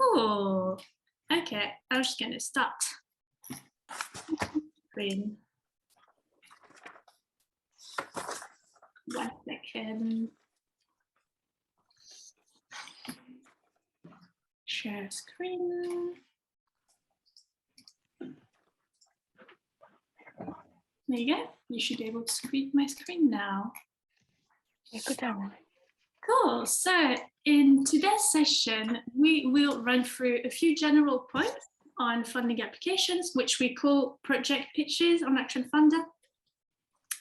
Cool. Okay, I'm just going to start. Screen. 1 second. Share screen. There you go. You should be able to read my screen now. Cool. So in today's session, we will run through a few general points on funding applications, which we call project pitches on ActionFunder,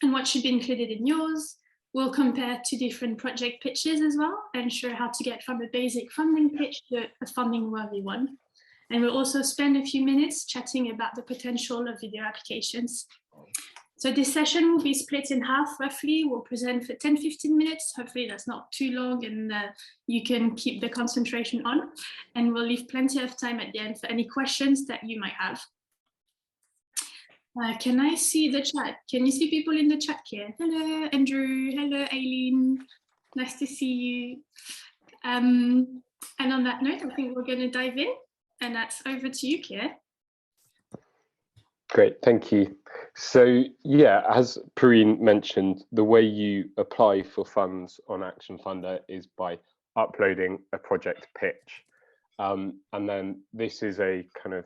and what should be included in yours. We'll compare 2 different project pitches as well and show how to get from a basic funding pitch to a funding worthy one. And we'll also spend a few minutes chatting about the potential of video applications. So this session will be split in half roughly. We'll present for 10-15 minutes. Hopefully that's not too long and you can keep the concentration on. And we'll leave plenty of time at the end for any questions that you might have. Can I see the chat? Can you see people in the chat here? Hello, Andrew. Hello, Aileen. Nice to see you. And on that note, I think we're going to dive in. And that's over to you, Kier. Great, thank you. So yeah, as Perrine mentioned, the way you apply for funds on ActionFunder is by uploading a project pitch. And then this is a kind of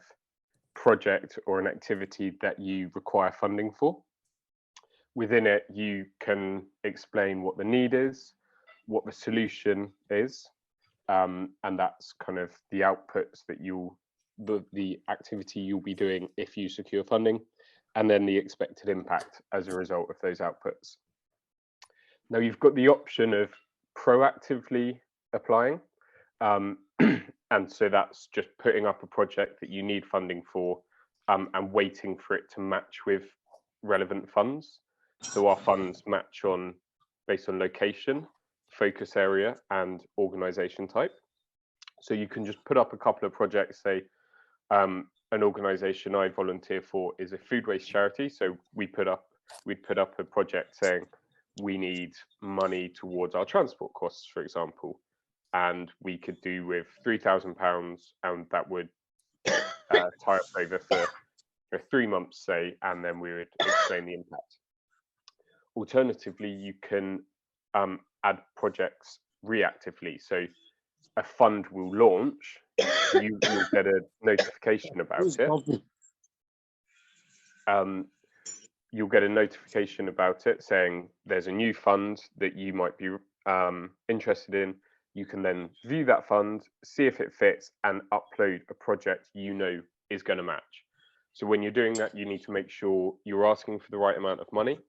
project or an activity that you require funding for. Within it, you can explain what the need is, what the solution is, and that's kind of the outputs that the activity you'll be doing if you secure funding, and then the expected impact as a result of those outputs. Now you've got the option of proactively applying, and so that's just putting up a project that you need funding for and waiting for it to match with relevant funds. So our funds match based on location, focus area, and organization type. So you can just put up a couple of projects, say an organization I volunteer for is a food waste charity. So we'd put up a project saying we need money towards our transport costs, for example. And we could do with £3,000, and that would tie us over for 3 months, say, and then we would explain the impact. Alternatively, you can add projects reactively. So a fund will launch, you'll get a notification about it. You'll get a notification about it saying there's a new fund that you might be interested in. You can then view that fund, see if it fits, and upload a project you know is going to match. So when you're doing that, you need to make sure you're asking for the right amount of money,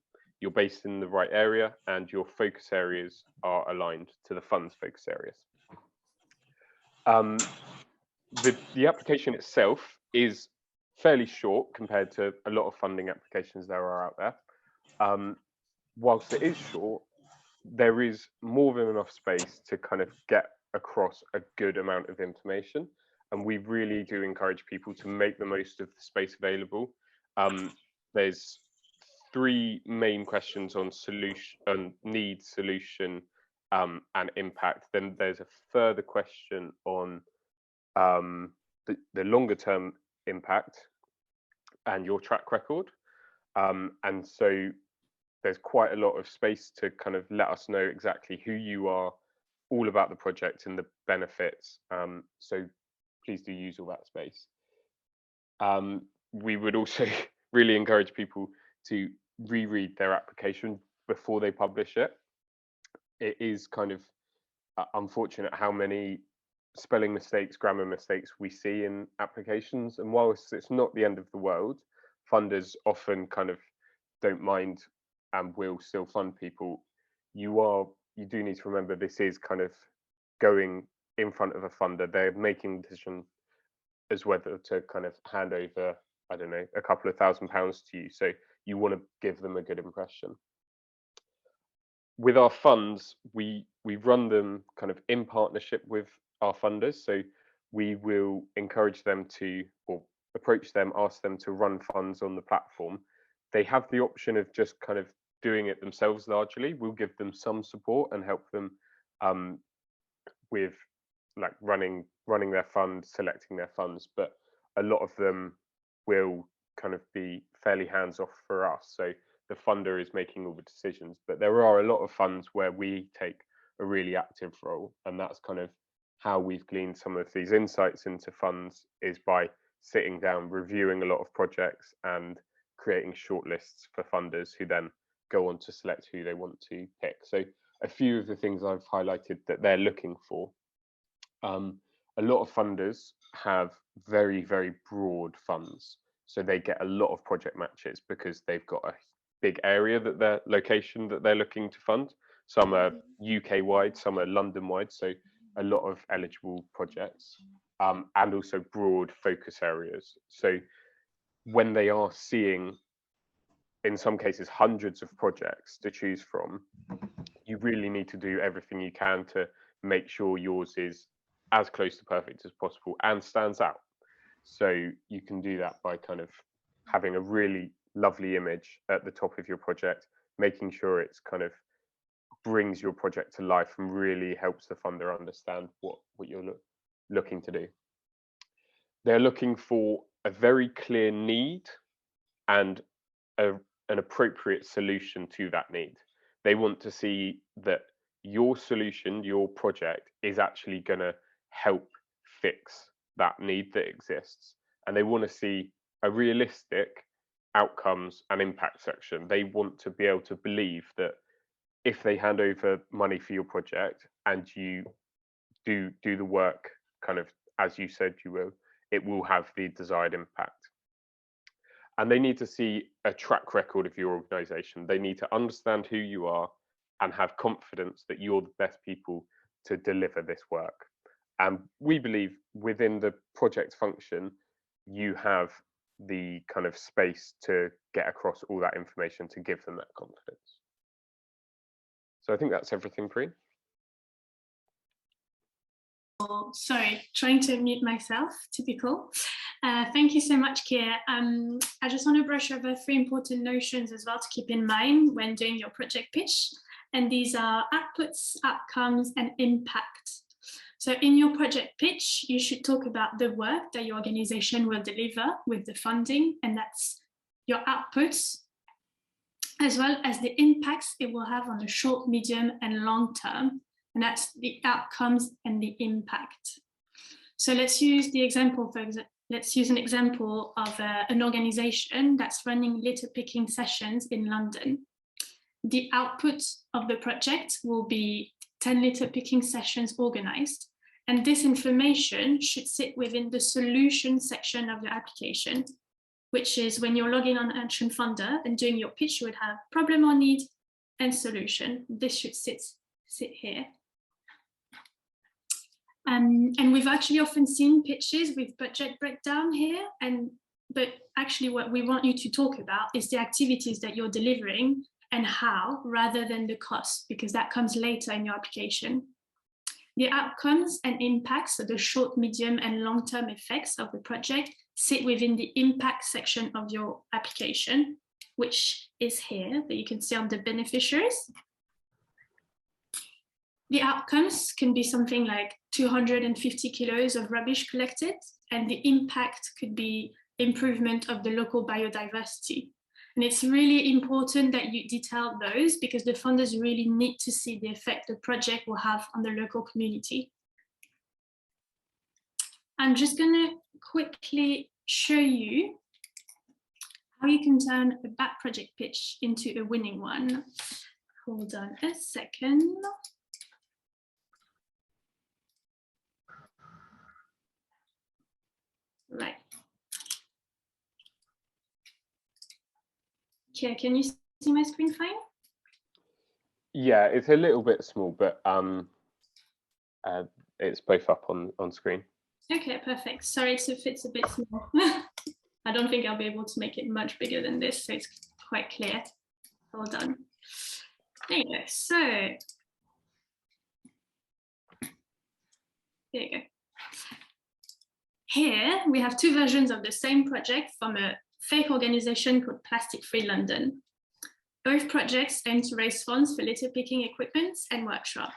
you're based in the right area, and your focus areas are aligned to the fund's focus areas. The application itself is fairly short compared to a lot of funding applications there are out there. Whilst it is short, there is more than enough space to kind of get across a good amount of information. And we really do encourage people to make the most of the space available. There's 3 main questions on solution, need, solution, and impact. Then there's a further question on the longer term impact and your track record. And so there's quite a lot of space to kind of let us know exactly who you are, all about the project and the benefits. So please do use all that space. We would also really encourage people to reread their application before they publish it. It is kind of unfortunate how many spelling mistakes, grammar mistakes we see in applications. And whilst it's not the end of the world, funders often kind of don't mind and will still fund people. You do need to remember this is kind of going in front of a funder. They're making the decision as whether to kind of hand over, I don't know, a couple of £1,000 to you. So you want to give them a good impression. With our funds, we run them kind of in partnership with our funders. So we will encourage them to, or approach them, ask them to run funds on the platform. They have the option of just kind of doing it themselves largely. We'll give them some support and help them with like running their fund, selecting their funds, but a lot of them will kind of be fairly hands off for us. So the funder is making all the decisions, but there are a lot of funds where we take a really active role, and that's kind of how we've gleaned some of these insights into funds, is by sitting down, reviewing a lot of projects and creating shortlists for funders who then go on to select who they want to pick. So a few of the things I've highlighted that they're looking for. A lot of funders have very, very broad funds. So they get a lot of project matches because they've got a big area that their location that they're looking to fund. Some are UK wide, some are London wide. So a lot of eligible projects, and also broad focus areas. So when they are seeing, in some cases, hundreds of projects to choose from, you really need to do everything you can to make sure yours is as close to perfect as possible and stands out. So you can do that by kind of having a really lovely image at the top of your project, making sure it's kind of brings your project to life and really helps the funder understand what you're looking to do. They're looking for a very clear need and an appropriate solution to that need. They want to see that your solution, your project, is actually going to help fix that need that exists. And they want to see a realistic outcomes and impact section. They want to be able to believe that if they hand over money for your project and you do the work kind of as you said you will, it will have the desired impact. And they need to see a track record of your organization. They need to understand who you are and have confidence that you're the best people to deliver this work. And we believe within the project function, you have the kind of space to get across all that information to give them that confidence. So I think that's everything, Pri. Sorry, trying to mute myself, typical. Thank you so much, Keir. I just want to brush over 3 important notions as well to keep in mind when doing your project pitch. And these are outputs, outcomes, and impact. So in your project pitch, you should talk about the work that your organization will deliver with the funding, and that's your outputs, as well as the impacts it will have on the short, medium, and long term. And that's the outcomes and the impact. So let's use the example, let's use an example of an organization that's running litter picking sessions in London. The output of the project will be 10 litter picking sessions organized. And this information should sit within the solution section of the application, which is when you're logging on ActionFunder and doing your pitch, you would have problem or need and solution. This should sit here. And we've actually often seen pitches with budget breakdown here, but actually what we want you to talk about is the activities that you're delivering and how, rather than the cost, because that comes later in your application. The outcomes and impacts, so the short, medium, and long-term effects of the project, sit within the impact section of your application, which is here, that you can see on the beneficiaries. The outcomes can be something like 250 kilos of rubbish collected, and the impact could be improvement of the local biodiversity. And it's really important that you detail those because the funders really need to see the effect the project will have on the local community. I'm just going to quickly show you how you can turn a bad project pitch into a winning one. Hold on a second. Right. Okay, can you see my screen fine? Yeah, it's a little bit small, but it's both up on screen. Okay, perfect. Sorry if it's a bit small. I don't think I'll be able to make it much bigger than this, so it's quite clear. Hold on. There you go. So, there you go. Here, we have 2 versions of the same project from a fake organization called Plastic Free London. Both projects aim to raise funds for litter picking equipment and workshop.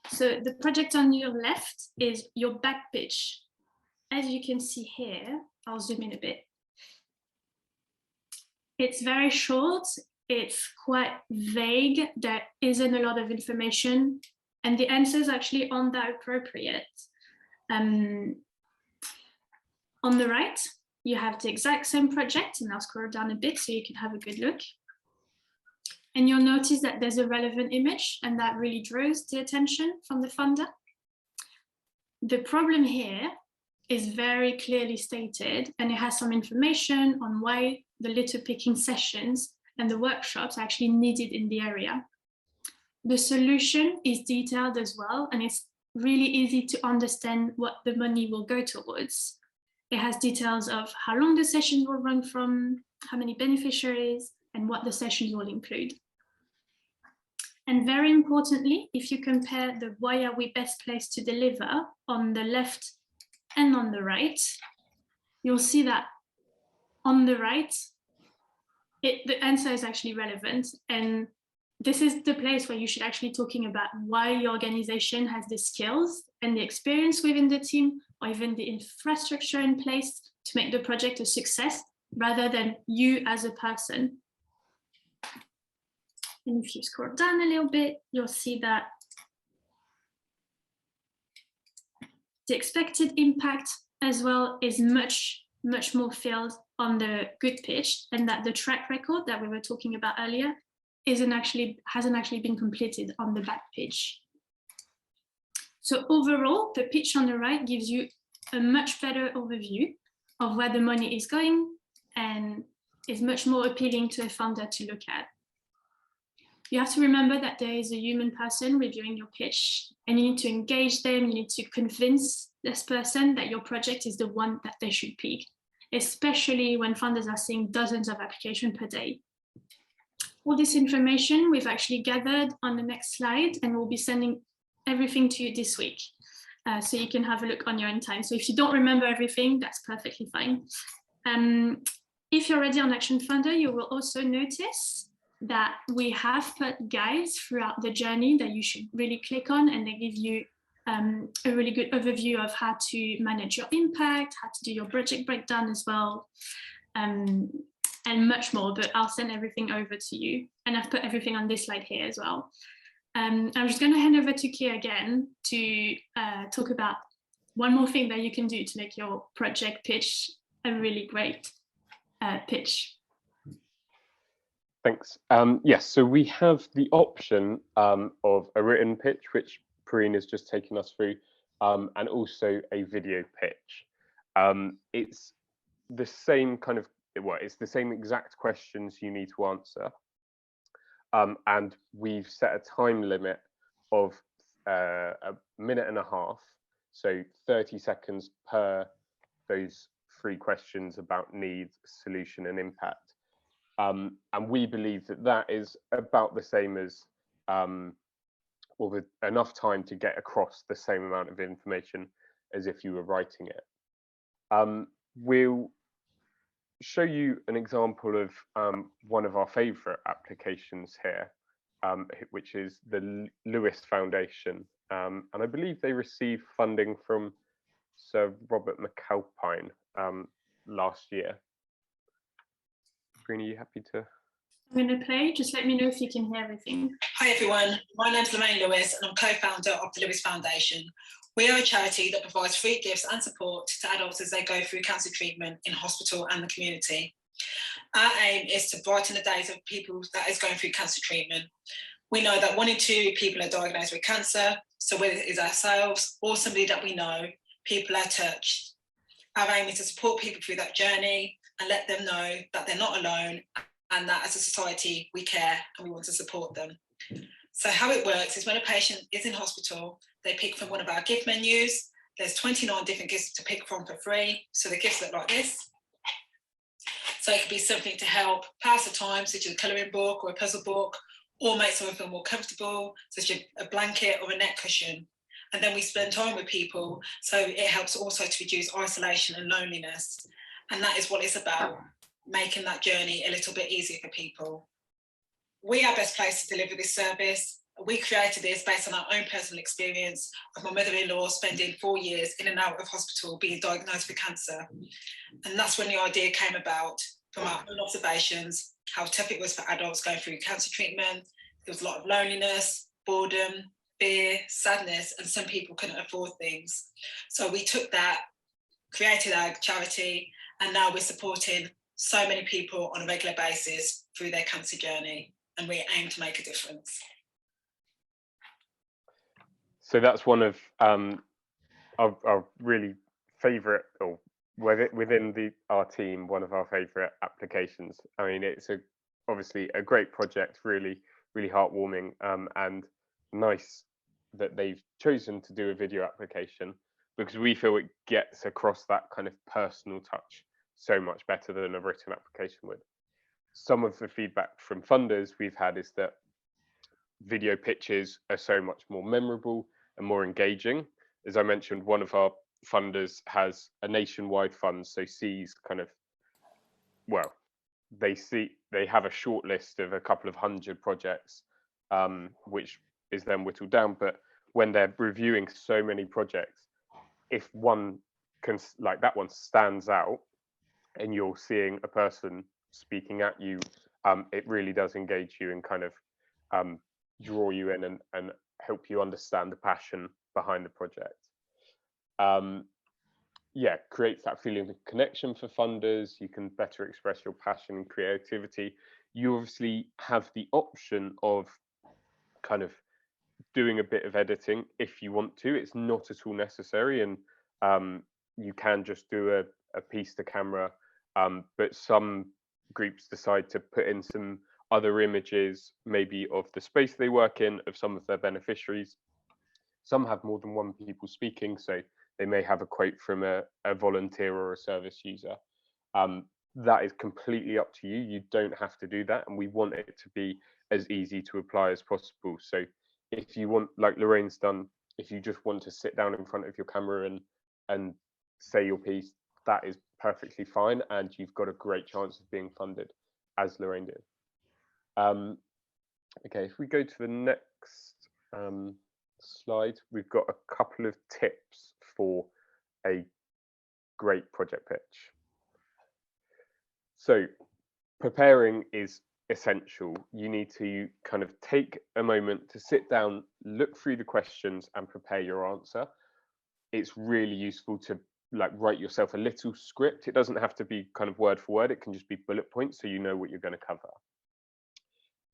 So the project on your left is your back pitch. As you can see here, I'll zoom in a bit. It's very short, it's quite vague, there isn't a lot of information, and the answers actually aren't that appropriate. On the right, you have the exact same project, and I'll scroll down a bit so you can have a good look. And you'll notice that there's a relevant image, and that really draws the attention from the funder. The problem here is very clearly stated, and it has some information on why the litter picking sessions and the workshops are actually needed in the area. The solution is detailed as well, and it's really easy to understand what the money will go towards. It has details of how long the sessions will run from, how many beneficiaries, and what the sessions will include. And very importantly, if you compare the why are we best placed to deliver on the left and on the right, you'll see that on the right, the answer is actually relevant. And this is the place where you should actually talking about why your organization has the skills and the experience within the team, or even the infrastructure in place to make the project a success, rather than you as a person. And if you scroll down a little bit, you'll see that the expected impact as well is much more filled on the good pitch, and that the track record that we were talking about earlier hasn't actually been completed on the back pitch. So overall, the pitch on the right gives you a much better overview of where the money is going and is much more appealing to a funder to look at. You have to remember that there is a human person reviewing your pitch, and you need to engage them, you need to convince this person that your project is the one that they should pick, especially when funders are seeing dozens of applications per day. All this information we've actually gathered on the next slide, and we'll be sending everything to you this week, so you can have a look on your own time. So if you don't remember everything, that's perfectly fine. If you're already on ActionFunder, you will also notice that we have put guides throughout the journey that you should really click on, and they give you a really good overview of how to manage your impact, how to do your project breakdown as well, and much more, but I'll send everything over to you. And I've put everything on this slide here as well. I'm just going to hand over to Kia again to talk about one more thing that you can do to make your project pitch a really great pitch. Thanks. Yes, so we have the option of a written pitch, which Perrine has just taken us through, and also a video pitch. It's the same kind of, well, it's the same exact questions you need to answer. And we've set a time limit of a minute and a half, so 30 seconds per those 3 questions about needs, solution, and impact. And we believe that that is about the same as, or with enough time to get across the same amount of information as if you were writing it. We'll show you an example of one of our favorite applications here, which is the Libbys Foundation. And I believe they received funding from Sir Robert McAlpine last year. Green, are you happy to? I'm going to play. Just let me know if you can hear everything. Hi everyone, my name's Lorraine Lewis and I'm co-founder of the Libbys Foundation. We are a charity that provides free gifts and support to adults as they go through cancer treatment in hospital and the community. Our aim is to brighten the days of people that is going through cancer treatment. We know that 1 in 2 people are diagnosed with cancer, so whether it is ourselves or somebody that we know, people are touched. Our aim is to support people through that journey and let them know that they're not alone, and that as a society we care and we want to support them. So how it works is when a patient is in hospital, they pick from one of our gift menus. There's 29 different gifts to pick from for free. So the gifts look like this. So it could be something to help pass the time, such as a colouring book or a puzzle book, or make someone feel more comfortable, such as a blanket or a neck cushion. And then we spend time with people, so it helps also to reduce isolation and loneliness. And that is what it's about, making that journey a little bit easier for people. We are best placed to deliver this service. We created this based on our own personal experience of my mother-in-law spending 4 years in and out of hospital being diagnosed with cancer. And that's when the idea came about, from our own observations, how tough it was for adults going through cancer treatment. There was a lot of loneliness, boredom, fear, sadness, and some people couldn't afford things. So we took that, created our charity, and now we're supporting so many people on a regular basis through their cancer journey, and we aim to make a difference. So that's one of our really favourite, or within our team, one of our favourite applications. I mean, it's obviously a great project, really heartwarming, and nice that they've chosen to do a video application, because we feel it gets across that kind of personal touch so much better than a written application would. Some of the feedback from funders we've had is that video pitches are so much more memorable and more engaging. As I mentioned, one of our funders has a nationwide fund, so sees kind of, well, they have a short list of a couple of hundred projects, which is then whittled down. But when they're reviewing so many projects, if one can, like that one stands out and you're seeing a person speaking at you, it really does engage you and kind of draw you in and help you understand the passion behind the project. Yeah, creates that feeling of connection for funders. You can better express your passion and creativity. You obviously have the option of kind of doing a bit of editing if you want to. It's not at all necessary, and you can just do a piece to camera, but some groups decide to put in some other images, maybe of the space they work in, of some of their beneficiaries. Some have more than one people speaking, so they may have a quote from a volunteer or a service user. That is completely up to you. You don't have to do that, and we want it to be as easy to apply as possible. So if you want, like Lorraine's done, if you just want to sit down in front of your camera and say your piece, that is perfectly fine, and you've got a great chance of being funded, as Lorraine did. Okay, if we go to the next slide, we've got a couple of tips for a great project pitch. So preparing is essential. You need to kind of take a moment to sit down, look through the questions and prepare your answer. It's really useful to like write yourself a little script. It doesn't have to be kind of word for word. It can just be bullet points so you know what you're going to cover.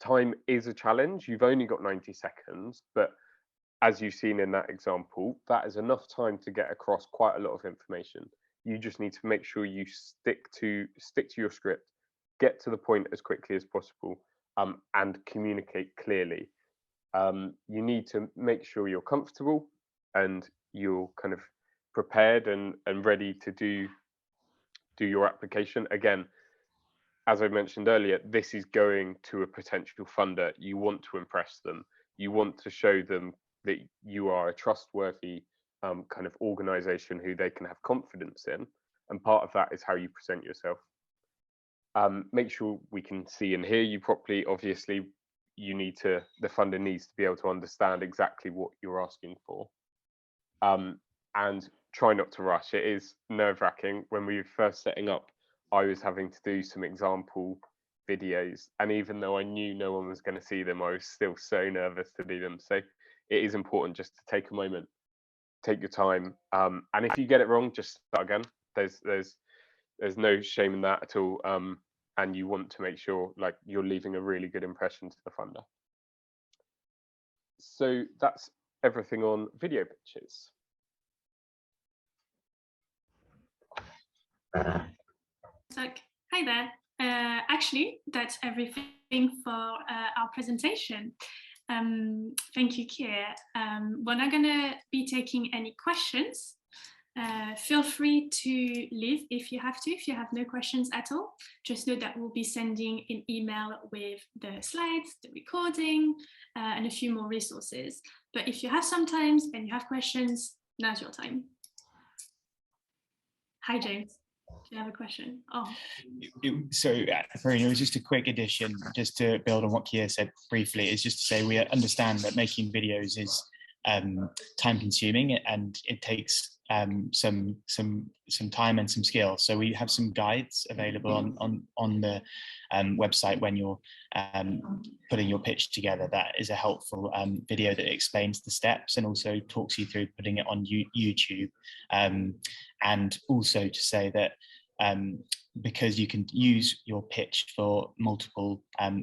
Time is a challenge. You've only got 90 seconds, but as you've seen in that example, that is enough time to get across quite a lot of information. You just need to make sure you stick to your script, get to the point as quickly as possible, and communicate clearly. You need to make sure you're comfortable and you're kind of prepared and ready to do your application. Again, as I mentioned earlier, this is going to a potential funder. You want to impress them. You want to show them that you are a trustworthy kind of organization who they can have confidence in. And part of that is how you present yourself. Make sure we can see and hear you properly. Obviously, the funder needs to be able to understand exactly what you're asking for. And try not to rush. It is nerve-wracking. When we were first setting up, I was having to do some example videos, and even though I knew no one was going to see them, I was still so nervous to do them. So it is important just to take a moment, take your time, and if you get it wrong, just start again. There's no shame in that at all, and you want to make sure like you're leaving a really good impression to the funder. So that's everything on video pitches. Like, hi there. Actually, that's everything for our presentation. Thank you, Kier. We're not going to be taking any questions. Feel free to leave if you have to. If you have no questions at all, just know that we'll be sending an email with the slides, the recording, and a few more resources. But if you have some time and you have questions, now's your time. Hi, James. Do you have a question? Oh, Farina, it was just a quick addition, just to build on what Kia said briefly, is just to say we understand that making videos is time consuming and it takes some time and some skill. So we have some guides available on the website when you're putting your pitch together. That is a helpful video that explains the steps and also talks you through putting it on YouTube. And also to say that because you can use your pitch for multiple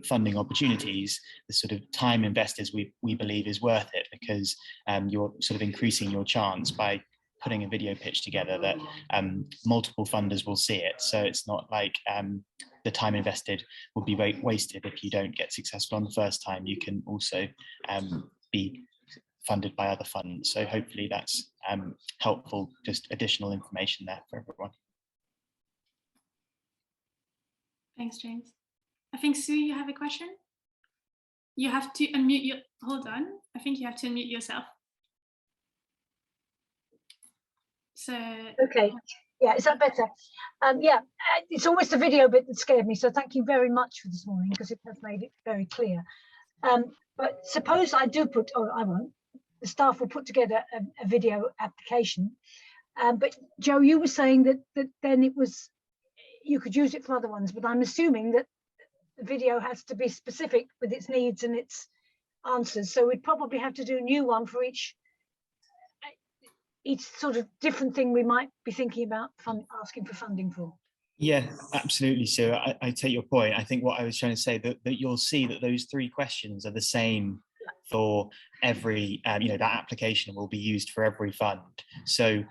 funding opportunities, the sort of time invested we believe is worth it, because you're sort of increasing your chance by putting a video pitch together that multiple funders will see it. So it's not like the time invested will be wasted if you don't get successful on the first time. You can also be funded by other funds. So hopefully that's helpful, just additional information there for everyone. thanks, James. I think, Sue, you have a question? You have to unmute your, hold on. I think you have to unmute yourself. So. Okay, yeah, is that better? Yeah, it's almost the video bit that scared me. So thank you very much for this morning, because it has made it very clear. But suppose I do put, or I won't, the staff will put together a video application. But Joe, you were saying that then it was, you could use it for other ones, but I'm assuming that the video has to be specific with its needs and its answers. So we'd probably have to do a new one for each sort of different thing we might be thinking about asking for funding for. Yeah, absolutely. So I take your point. I think what I was trying to say that you'll see that those 3 questions are the same for every, that application will be used for every fund. So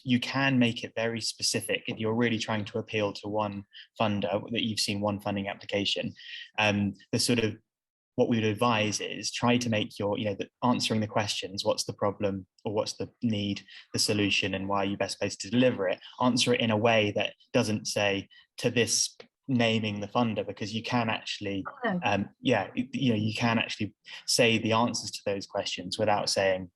you can make it very specific if you're really trying to appeal to one funder, that you've seen one funding application. The sort of, what we would advise is try to make your, answering the questions, what's the problem or what's the need, the solution, and why are you best placed to deliver it? Answer it in a way that doesn't say to this, naming the funder, because you can actually, you can actually say the answers to those questions without saying,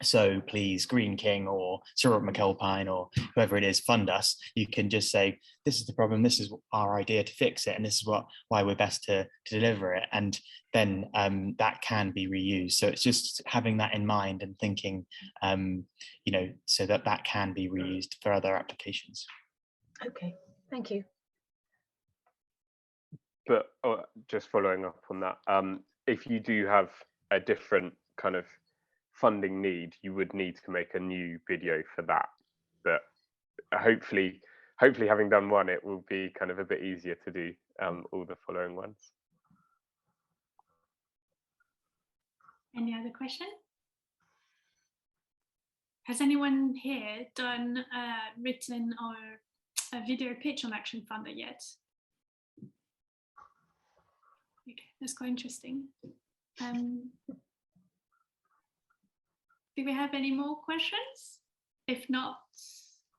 so please, Green King or Cyril McAlpine or whoever it is, fund us. You can just say, this is the problem, this is our idea to fix it, and this is why we're best to deliver it. And then that can be reused. So it's just having that in mind and thinking, so that can be reused for other applications. Okay, thank you. But just following up on that, if you do have a different kind of funding need, you would need to make a new video for that. But hopefully having done one, it will be kind of a bit easier to do all the following ones. Any other question? Has anyone here done a written or a video pitch on ActionFunder yet? Okay, that's quite interesting. Do we have any more questions? If not,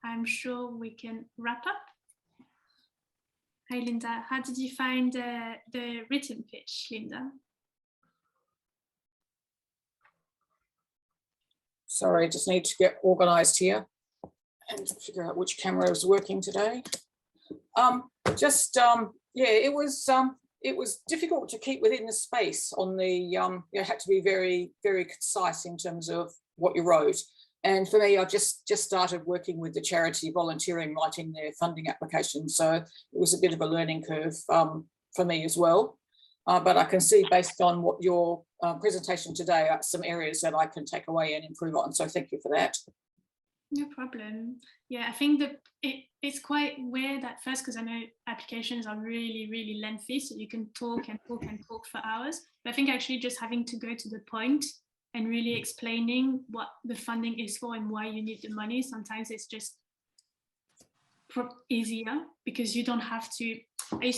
I'm sure we can wrap up. Hi, Linda. How did you find the written pitch, Linda? Sorry, just need to get organised here and figure out which camera is working today. It was difficult to keep within the space on the, you had to be very, very concise in terms of what you wrote. And for me, I just started working with the charity volunteering, writing their funding application. So it was a bit of a learning curve for me as well. But I can see, based on what your presentation today, are some areas that I can take away and improve on. So thank you for that. No problem. Yeah, I think that it's quite weird at first, because I know applications are really, really lengthy, so you can talk and talk and talk for hours. But I think actually just having to go to the point and really explaining what the funding is for and why you need the money, sometimes it's just easier, because you don't have to. I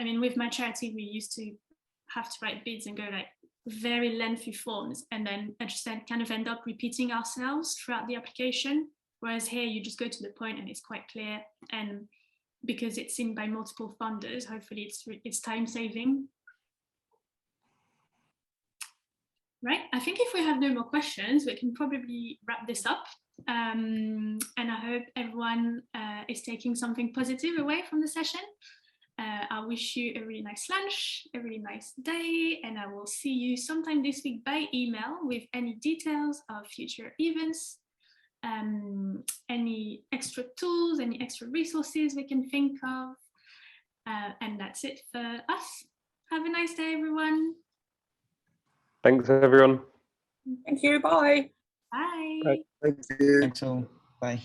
mean, with my charity, we used to have to write bids and go like very lengthy forms, and then I just kind of end up repeating ourselves throughout the application. Whereas here you just go to the point and it's quite clear, and because it's seen by multiple funders, hopefully it's time saving. Right, I think if we have no more questions, we can probably wrap this up. And I hope everyone is taking something positive away from the session. I wish you a really nice lunch, a really nice day, and I will see you sometime this week by email with any details of future events, any extra tools, any extra resources we can think of. And that's it for us. Have a nice day, everyone. Thanks, everyone. Thank you. Bye. Bye. Bye. Thank you. Thanks all. Bye.